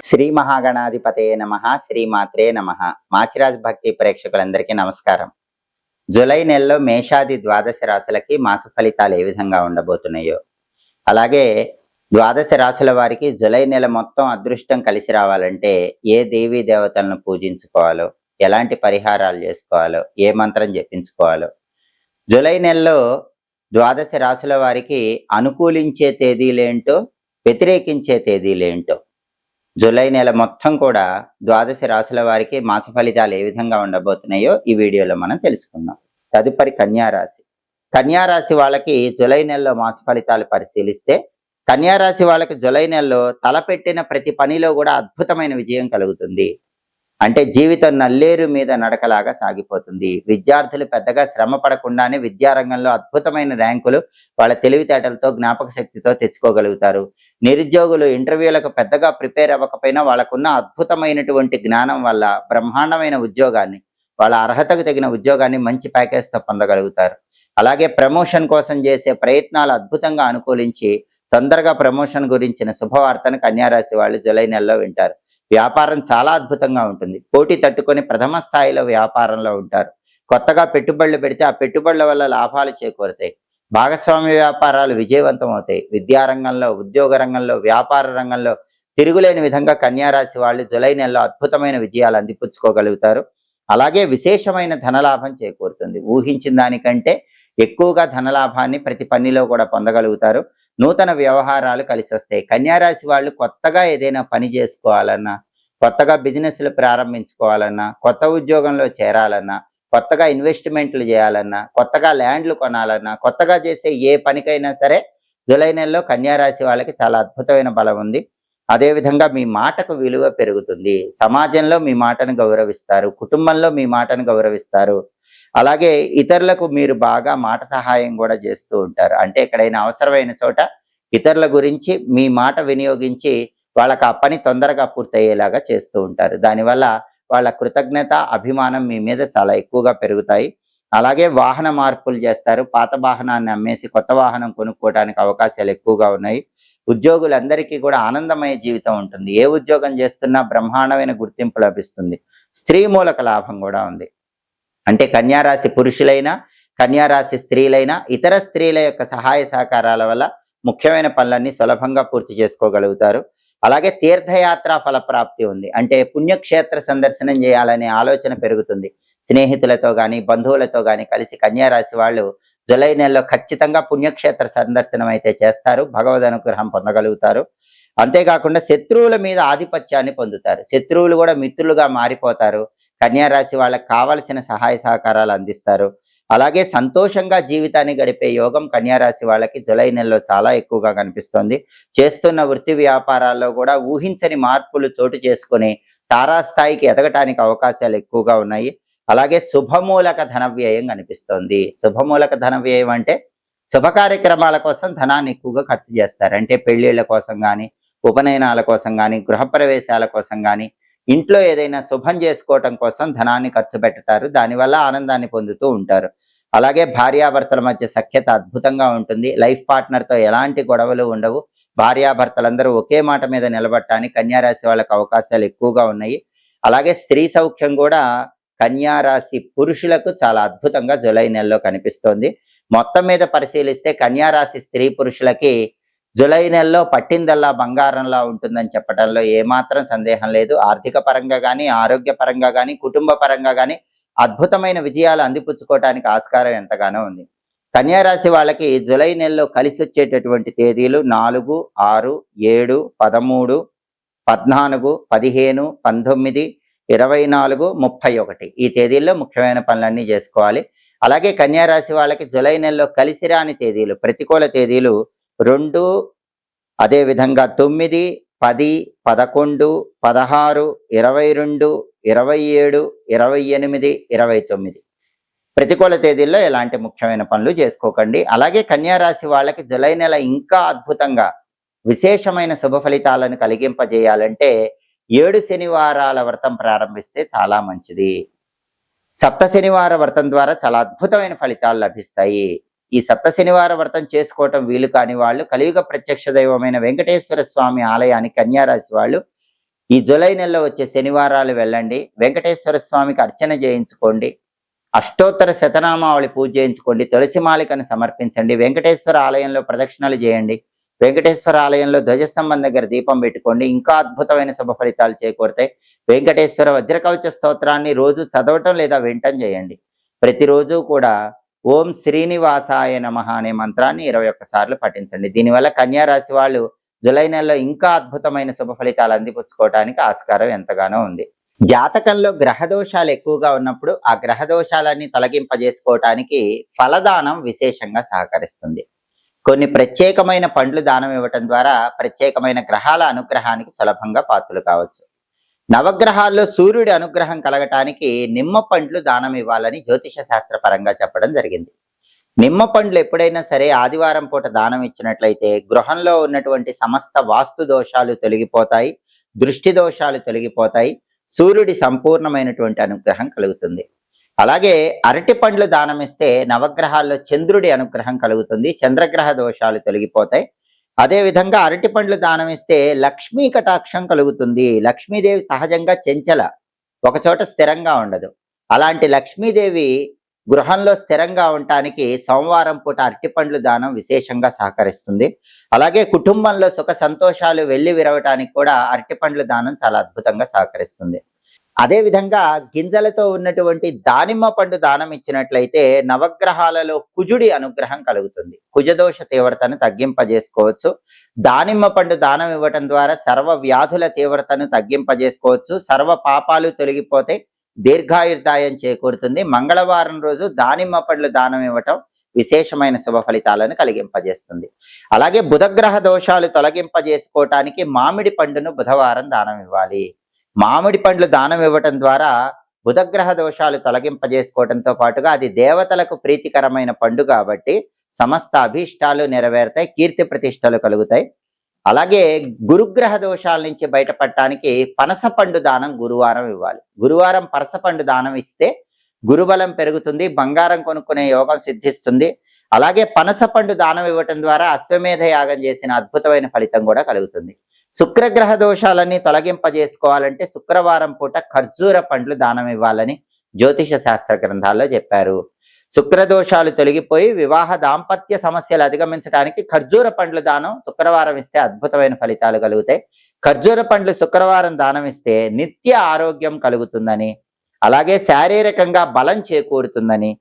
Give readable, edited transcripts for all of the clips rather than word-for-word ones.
శ్రీ మహాగణాధిపతయే నమః. శ్రీమాత్రే నమః. మాచిరాజ్ భక్తి ప్రేక్షకులందరికీ నమస్కారం. జూలై నెలలో మేషాది ద్వాదశ రాశులకి మాస ఫలితాలు ఏ విధంగా ఉండబోతున్నాయో, అలాగే ద్వాదశ రాశుల వారికి జూలై నెల మొత్తం అదృష్టం కలిసి రావాలంటే ఏ దేవీ దేవతలను పూజించుకోవాలో, ఎలాంటి పరిహారాలు చేసుకోవాలో, ఏ మంత్రం జపించుకోవాలో, జూలై నెలలో ద్వాదశ రాశుల వారికి అనుకూలించే తేదీలేంటో, వ్యతిరేకించే తేదీలేంటో, జూలై నెల మొత్తం కూడా ద్వాదశ రాశుల వారికి మాస ఫలితాలు ఏ విధంగా ఉండబోతున్నాయో ఈ వీడియోలో మనం తెలుసుకుందాం. తదుపరి కన్యారాశి. కన్యారాశి వాళ్ళకి జూలై నెలలో మాస ఫలితాలు పరిశీలిస్తే, కన్యారాశి వాళ్ళకి జూలై నెలలో తలపెట్టిన ప్రతి పనిలో కూడా అద్భుతమైన విజయం కలుగుతుంది. అంటే జీవితం నల్లేరు మీద నడకలాగా సాగిపోతుంది. విద్యార్థులు పెద్దగా శ్రమ పడకుండానే విద్యారంగంలో అద్భుతమైన ర్యాంకులు వాళ్ళ తెలివితేటలతో, జ్ఞాపక శక్తితో తెచ్చుకోగలుగుతారు. నిరుద్యోగులు ఇంటర్వ్యూలకు పెద్దగా ప్రిపేర్ అవ్వకపోయినా వాళ్ళకున్న అద్భుతమైనటువంటి జ్ఞానం వల్ల బ్రహ్మాండమైన ఉద్యోగాన్ని, వాళ్ళ అర్హతకు తగిన ఉద్యోగాన్ని మంచి ప్యాకేజ్తో పొందగలుగుతారు. అలాగే ప్రమోషన్ కోసం చేసే ప్రయత్నాలు అద్భుతంగా అనుకూలించి తొందరగా ప్రమోషన్ గురించిన శుభవార్తను కన్యారాశి వాళ్ళు జూలై నెలలో వింటారు. వ్యాపారం చాలా అద్భుతంగా ఉంటుంది. పోటీ తట్టుకొని ప్రథమ స్థాయిలో వ్యాపారంలో ఉంటారు. కొత్తగా పెట్టుబడులు పెడితే ఆ పెట్టుబడుల వల్ల లాభాలు చేకూరుతాయి. భాగస్వామ్య వ్యాపారాలు విజయవంతం అవుతాయి. విద్యారంగంలో, ఉద్యోగ రంగంలో, వ్యాపార రంగంలో తిరుగులేని విధంగా కన్యారాశి వాళ్ళు జూలై నెలలో అద్భుతమైన విజయాలు అందిపుచ్చుకోగలుగుతారు. అలాగే విశేషమైన ధనలాభం చేకూరుతుంది. ఊహించిన దానికంటే ఎక్కువగా ధనలాభాన్ని ప్రతి పనిలో కూడా పొందగలుగుతారు. నూతన వ్యవహారాలు కలిసి వస్తాయి. కన్యారాశి వాళ్ళు కొత్తగా ఏదైనా పని చేసుకోవాలన్నా, కొత్తగా బిజినెస్లు ప్రారంభించుకోవాలన్నా, కొత్త ఉద్యోగంలో చేరాలన్నా, కొత్తగా ఇన్వెస్ట్మెంట్లు చేయాలన్నా, కొత్తగా ల్యాండ్లు కొనాలన్నా, కొత్తగా చేసే ఏ పనికైనా సరే జూలై నెలలో కన్యారాశి వాళ్ళకి చాలా అద్భుతమైన బలం ఉంది. అదేవిధంగా మీ మాటకు విలువ పెరుగుతుంది. సమాజంలో మీ మాటను గౌరవిస్తారు. కుటుంబంలో మీ మాటను గౌరవిస్తారు. అలాగే ఇతరులకు మీరు బాగా మాట సహాయం కూడా చేస్తూ ఉంటారు. అంటే ఎక్కడైనా అవసరమైన చోట ఇతరుల గురించి మీ మాట వినియోగించి వాళ్ళకి ఆ పని తొందరగా పూర్తయ్యేలాగా చేస్తూ ఉంటారు. దానివల్ల వాళ్ళ కృతజ్ఞత, అభిమానం మీ మీద చాలా ఎక్కువగా పెరుగుతాయి. అలాగే వాహన మార్పులు చేస్తారు. పాత వాహనాన్ని అమ్మేసి కొత్త వాహనం కొనుక్కోవడానికి అవకాశాలు ఎక్కువగా ఉన్నాయి. ఉద్యోగులందరికీ కూడా ఆనందమయ జీవితం ఉంటుంది. ఏ ఉద్యోగం చేస్తున్నా బ్రహ్మాండమైన గుర్తింపు లభిస్తుంది. స్త్రీ మూలక లాభం కూడా ఉంది. అంటే కన్యారాశి పురుషులైనా, కన్యారాశి స్త్రీలైనా ఇతర స్త్రీల యొక్క సహాయ సహకారాల వల్ల ముఖ్యమైన పనులన్నీ సులభంగా పూర్తి చేసుకోగలుగుతారు. అలాగే తీర్థయాత్ర ఫలప్రాప్తి ఉంది. అంటే పుణ్యక్షేత్ర సందర్శనం చేయాలనే ఆలోచన పెరుగుతుంది. స్నేహితులతో కానీ, బంధువులతో కానీ కలిసి కన్యారాశి వాళ్ళు జూలై నెలలో ఖచ్చితంగా పుణ్యక్షేత్ర సందర్శనం అయితే చేస్తారు. భగవద్ అనుగ్రహం పొందగలుగుతారు. అంతేకాకుండా శత్రువుల మీద ఆధిపత్యాన్ని పొందుతారు. శత్రువులు కూడా మిత్రులుగా మారిపోతారు. కన్యారాశి వాళ్ళకి కావలసిన సహాయ సహకారాలు అందిస్తారు. అలాగే సంతోషంగా జీవితాన్ని గడిపే యోగం కన్యారాశి వాళ్ళకి జూలై నెలలో చాలా ఎక్కువగా కనిపిస్తుంది. చేస్తున్న వృత్తి వ్యాపారాల్లో కూడా ఊహించని మార్పులు చోటు చేసుకుని తారాస్థాయికి ఎదగటానికి అవకాశాలు ఎక్కువగా ఉన్నాయి. అలాగే శుభమూలక ధన వ్యయం కనిపిస్తోంది. శుభమూలక ధన వ్యయం అంటే శుభ కార్యక్రమాల కోసం ధనాన్ని ఎక్కువగా ఖర్చు చేస్తారు. అంటే పెళ్లిళ్ల కోసం కానీ, ఉపనయనాల కోసం కానీ, గృహప్రవేశాల కోసం కానీ, ఇంట్లో ఏదైనా శుభం చేసుకోవటం కోసం ధనాన్ని ఖర్చు పెడతారు. దానివల్ల ఆనందాన్ని పొందుతూ ఉంటారు. అలాగే భార్యాభర్తల మధ్య సఖ్యత అద్భుతంగా ఉంటుంది. లైఫ్ పార్ట్నర్తో ఎలాంటి గొడవలు ఉండవు. భార్యాభర్తలందరూ ఒకే మాట మీద నిలబడటానికి కన్యారాశి వాళ్ళకి అవకాశాలు ఎక్కువగా ఉన్నాయి. అలాగే స్త్రీ సౌఖ్యం కూడా కన్యారాశి పురుషులకు చాలా అద్భుతంగా జూలై నెలలో కనిపిస్తోంది. మొత్తం మీద పరిశీలిస్తే కన్యారాశి స్త్రీ పురుషులకి జూలై నెలలో పట్టిందల్లా బంగారంలా ఉంటుందని చెప్పడంలో ఏమాత్రం సందేహం లేదు. ఆర్థిక పరంగా కానీ, ఆరోగ్య పరంగా కానీ, కుటుంబ పరంగా కానీ అద్భుతమైన విజయాలు అందిపుచ్చుకోవటానికి ఆస్కారం ఎంతగానో ఉంది. కన్యారాశి వాళ్ళకి జూలై నెలలో కలిసి వచ్చేటటువంటి తేదీలు 4, 6, 7, 13, 14, 15, 19, 24, 31 ఈ తేదీల్లో ముఖ్యమైన పనులన్నీ చేసుకోవాలి. అలాగే కన్యారాశి వాళ్ళకి జూలై నెలలో కలిసి రాని తేదీలు, ప్రతికూల తేదీలు 2, అదేవిధంగా 9, 10, 11, 16, 22, 27, 28, 29 ప్రతికూల తేదీల్లో ఎలాంటి ముఖ్యమైన పనులు చేసుకోకండి. అలాగే కన్యారాశి వాళ్ళకి జూలై నెల ఇంకా అద్భుతంగా విశేషమైన శుభ ఫలితాలను కలిగింపజేయాలంటే 7 శనివారాల వ్రతం ప్రారంభిస్తే చాలా మంచిది. సప్త శనివార వ్రతం ద్వారా చాలా అద్భుతమైన ఫలితాలు లభిస్తాయి. ఈ సప్త శనివార వ్రతం చేసుకోవటం వీలు కాని వాళ్ళు కలియుగ ప్రత్యక్ష దైవమైన వెంకటేశ్వర స్వామి ఆలయానికి కన్యారాశి వాళ్ళు ఈ జూలై నెలలో వచ్చే శనివారాలు వెళ్ళండి, వెంకటేశ్వర స్వామికి అర్చన చేయించుకోండి, అష్టోత్తర శతనామావళి పూజ చేయించుకోండి, తులసి మాలికను సమర్పించండి, వెంకటేశ్వర ఆలయంలో ప్రదక్షిణలు చేయండి, వెంకటేశ్వర ఆలయంలో ధ్వజస్తంభం దగ్గర దీపం పెట్టుకోండి. ఇంకా అద్భుతమైన శుభ ఫలితాలు చేకూరుతాయి. వెంకటేశ్వర వజ్రకవచ స్తోత్రాన్ని రోజు చదవటం లేదా వింటం చేయండి. ప్రతిరోజు కూడా ఓం శ్రీనివాసాయ నమః అనే మంత్రాన్ని 21 సార్లు పఠించండి. దీనివల్ల కన్యా రాశి వాళ్ళు జూలై నెలలో ఇంకా అద్భుతమైన శుభ ఫలితాలు అందిపుచ్చుకోవడానికి ఆస్కారం ఎంతగానో ఉంది. జాతకంలో గ్రహ దోషాలు ఎక్కువగా ఉన్నప్పుడు ఆ గ్రహ దోషాలన్నీ తొలగింపజేసుకోవటానికి ఫలదానం విశేషంగా సహకరిస్తుంది. కొన్ని ప్రత్యేకమైన పండ్లు దానం ఇవ్వటం ద్వారా ప్రత్యేకమైన గ్రహాల అనుగ్రహానికి సులభంగా పాత్రలు కావచ్చు. నవగ్రహాల్లో సూర్యుడి అనుగ్రహం కలగటానికి నిమ్మ పండ్లు దానం ఇవ్వాలని జ్యోతిష శాస్త్ర పరంగా చెప్పడం జరిగింది. నిమ్మ పండ్లు ఎప్పుడైనా సరే ఆదివారం పూట దానం ఇచ్చినట్లయితే గృహంలో ఉన్నటువంటి సమస్త వాస్తు దోషాలు తొలగిపోతాయి, దృష్టి దోషాలు తొలగిపోతాయి, సూర్యుడి సంపూర్ణమైనటువంటి అనుగ్రహం కలుగుతుంది. అలాగే అరటి పండ్లు దానం ఇస్తే నవగ్రహాల్లో చంద్రుడి అనుగ్రహం కలుగుతుంది, చంద్రగ్రహ దోషాలు తొలగిపోతాయి. అదేవిధంగా అరటి పండ్లు దానం ఇస్తే లక్ష్మీ కటాక్షం కలుగుతుంది. లక్ష్మీదేవి సహజంగా చెంచల, ఒకచోట స్థిరంగా ఉండదు. అలాంటి లక్ష్మీదేవి గృహంలో స్థిరంగా ఉండటానికి సోమవారం పూట అరటి పండ్లు దానం విశేషంగా సహకరిస్తుంది. అలాగే కుటుంబంలో సుఖ సంతోషాలు వెళ్ళి విరవటానికి కూడా అరటి పండ్లు దానం చాలా అద్భుతంగా సహకరిస్తుంది. అదేవిధంగా గింజలతో ఉన్నటువంటి దానిమ్మ పండు దానం ఇచ్చినట్లయితే నవగ్రహాలలో కుజుడి అనుగ్రహం కలుగుతుంది, కుజదోష తీవ్రతను తగ్గింపజేసుకోవచ్చు. దానిమ్మ పండు దానం ఇవ్వటం ద్వారా సర్వ వ్యాధుల తీవ్రతను తగ్గింపజేసుకోవచ్చు, సర్వ పాపాలు తొలగిపోతే దీర్ఘాయుర్దాయం చేకూరుతుంది. మంగళవారం రోజు దానిమ్మ పండ్లు దానం ఇవ్వటం విశేషమైన శుభ ఫలితాలను కలిగింపజేస్తుంది. అలాగే బుధగ్రహ దోషాలు తొలగింపజేసుకోవటానికి మామిడి పండును బుధవారం దానం ఇవ్వాలి. మామిడి పండ్లు దానం ఇవ్వటం ద్వారా బుధగ్రహ దోషాలు తొలగింపజేసుకోవడంతో పాటుగా అది దేవతలకు ప్రీతికరమైన పండు కాబట్టి సమస్త అభీష్టాలు నెరవేరుతాయి, కీర్తి ప్రతిష్టలు కలుగుతాయి. అలాగే గురుగ్రహ దోషాల నుంచి బయటపడటానికి పనస పండు దానం గురువారం ఇవ్వాలి. గురువారం పనస పండు దానం ఇస్తే గురుబలం పెరుగుతుంది, బంగారం కొనుక్కునే యోగం సిద్ధిస్తుంది. అలాగే పనస పండు దానం ఇవ్వటం ద్వారా అశ్వమేధ యాగం చేసిన అద్భుతమైన ఫలితం కూడా కలుగుతుంది. శుక్రగ్రహ దోషాలన్నీ తొలగింపజేసుకోవాలంటే శుక్రవారం పూట ఖర్జూర పండ్లు దానం ఇవ్వాలని జ్యోతిష శాస్త్ర గ్రంథాల్లో చెప్పారు. శుక్రదోషాలు తొలగిపోయి వివాహ దాంపత్య సమస్యలు అధిగమించడానికి ఖర్జూర పండ్లు దానం శుక్రవారం ఇస్తే అద్భుతమైన ఫలితాలు కలుగుతాయి. ఖర్జూర పండ్లు శుక్రవారం దానం ఇస్తే నిత్య ఆరోగ్యం కలుగుతుందని, అలాగే శారీరకంగా బలం చేకూరుతుందని,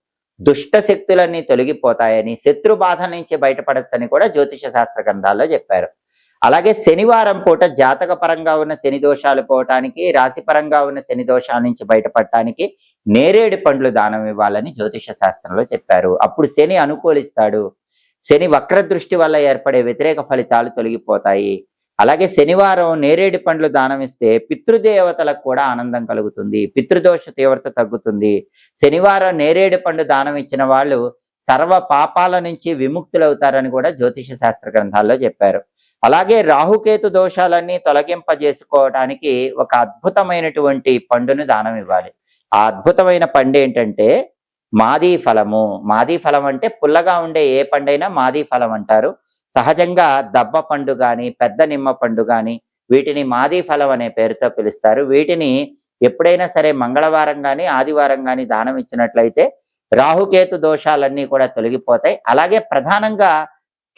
దుష్ట శక్తులన్నీ తొలగిపోతాయని, శత్రు బాధ నుంచి బయటపడచ్చని కూడా జ్యోతిష శాస్త్ర గ్రంథాల్లో చెప్పారు. అలాగే శనివారం పూట జాతక పరంగా ఉన్న శని దోషాలు పోవటానికి, రాశి పరంగా ఉన్న శని దోషాల నుంచి బయటపడటానికి నేరేడు పండ్లు దానం ఇవ్వాలని జ్యోతిష శాస్త్రంలో చెప్పారు. అప్పుడు శని అనుకూలిస్తాడు. శని వక్ర దృష్టి వల్ల ఏర్పడే వ్యతిరేక ఫలితాలు తొలగిపోతాయి. అలాగే శనివారం నేరేడు పండ్లు దానం ఇస్తే పితృదేవతలకు కూడా ఆనందం కలుగుతుంది, పితృదోష తీవ్రత తగ్గుతుంది. శనివారం నేరేడు పండు దానం ఇచ్చిన వాళ్ళు సర్వ పాపాల నుంచి విముక్తులవుతారని కూడా జ్యోతిష శాస్త్ర గ్రంథాల్లో చెప్పారు. అలాగే రాహుకేతు దోషాలన్నీ తొలగింపజేసుకోవడానికి ఒక అద్భుతమైనటువంటి పండును దానం ఇవ్వాలి. ఆ అద్భుతమైన పండు ఏంటంటే మాదీ ఫలము. మాదీ ఫలం అంటే పుల్లగా ఉండే ఏ పండైనా మాదీ ఫలం అంటారు. సహజంగా దబ్బ పండు గాని, పెద్ద నిమ్మ పండు గాని వీటిని మాదీ ఫలం అనే పేరుతో పిలుస్తారు. వీటిని ఎప్పుడైనా సరే మంగళవారం గాని, ఆదివారం గాని దానం ఇచ్చినట్లయితే రాహుకేతు దోషాలన్నీ కూడా తొలగిపోతాయి. అలాగే ప్రధానంగా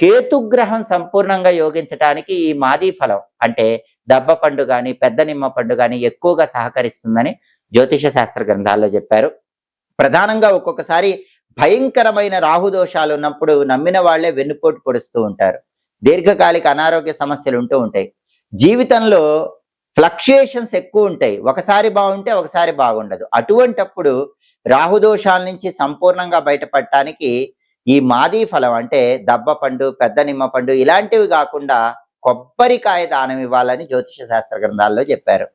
కేతుగ్రహం సంపూర్ణంగా యోగించడానికి ఈ మాదీ ఫలం అంటే దబ్బ పండు గాని, పెద్ద నిమ్మ పండు గాని ఎక్కువగా సహకరిస్తుందని జ్యోతిష శాస్త్ర గ్రంథాల్లో చెప్పారు. ప్రధానంగా ఒక్కొక్కసారి భయంకరమైన రాహుదోషాలు ఉన్నప్పుడు నమ్మిన వాళ్లే వెన్నుపోటు పొడుస్తూ ఉంటారు. దీర్ఘకాలిక అనారోగ్య సమస్యలు ఉంటూ ఉంటాయి. జీవితంలో ఫ్లక్చుయేషన్స్ ఎక్కువ ఉంటాయి. ఒకసారి బాగుంటే ఒకసారి బాగుండదు. అటువంటప్పుడు రాహుదోషాల నుంచి సంపూర్ణంగా బయటపడటానికి ఈ మాదీ ఫలం అంటే దబ్బ పండు, పెద్ద నిమ్మ పండు ఇలాంటివి కాకుండా కొబ్బరికాయ దానం ఇవ్వాలని జ్యోతిష శాస్త్ర గ్రంథాల్లో చెప్పారు.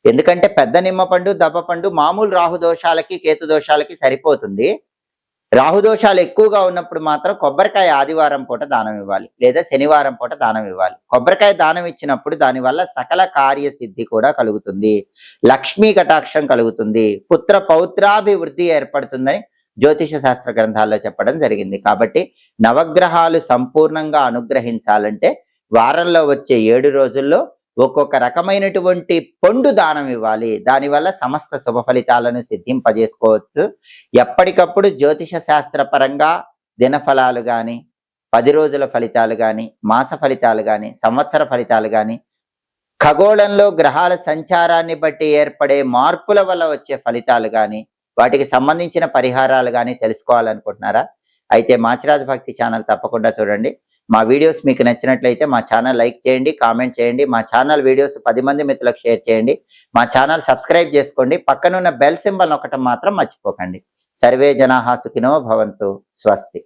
ఎందుకంటే పెద్ద నిమ్మ పండు, దబ్బ పండు మామూలు రాహుదోషాలకి, కేతు దోషాలకి సరిపోతుంది. రాహుదోషాలు ఎక్కువగా ఉన్నప్పుడు మాత్రం కొబ్బరికాయ ఆదివారం పూట దానం ఇవ్వాలి, లేదా శనివారం పూట దానం ఇవ్వాలి. కొబ్బరికాయ దానం ఇచ్చినప్పుడు దానివల్ల సకల కార్యసిద్ధి కూడా కలుగుతుంది, లక్ష్మీ కటాక్షం కలుగుతుంది, పుత్ర పౌత్రాభివృద్ధి ఏర్పడుతుందని జ్యోతిష శాస్త్ర గ్రంథాల్లో చెప్పడం జరిగింది. కాబట్టి నవగ్రహాలు సంపూర్ణంగా అనుగ్రహించాలంటే వారంలో వచ్చే 7 రోజుల్లో ఒక్కొక్క రకమైనటువంటి పండు దానం ఇవ్వాలి. దానివల్ల సమస్త శుభ ఫలితాలను సిద్ధింపజేసుకోవచ్చు. ఎప్పటికప్పుడు జ్యోతిష శాస్త్ర పరంగా దినఫలాలు గాని, 10 రోజుల ఫలితాలు గాని, మాస ఫలితాలు గాని, సంవత్సర ఫలితాలు గాని, ఖగోళంలో గ్రహాల సంచారాన్ని బట్టి ఏర్పడే మార్పుల వల్ల వచ్చే ఫలితాలు గాని, వాటికి సంబంధించిన పరిహారాలు గాని తెలుసుకోవాలనుకుంటున్నారా? అయితే మాచిరాజు భక్తి ఛానల్ తప్పకుండా చూడండి. మా వీడియోస్ మీకు నచ్చినట్లయితే మా ఛానల్ లైక్ చేయండి, కామెంట్ చేయండి. మా ఛానల్ వీడియోస్ 10 మంది మిత్రులకు షేర్ చేయండి. మా ఛానల్ సబ్స్క్రైబ్ చేసుకోండి. పక్కనున్న బెల్ సింబల్ నొక్కటం మాత్రం మర్చిపోకండి. సర్వే జనాః సుఖినో భవంతు. స్వస్తి.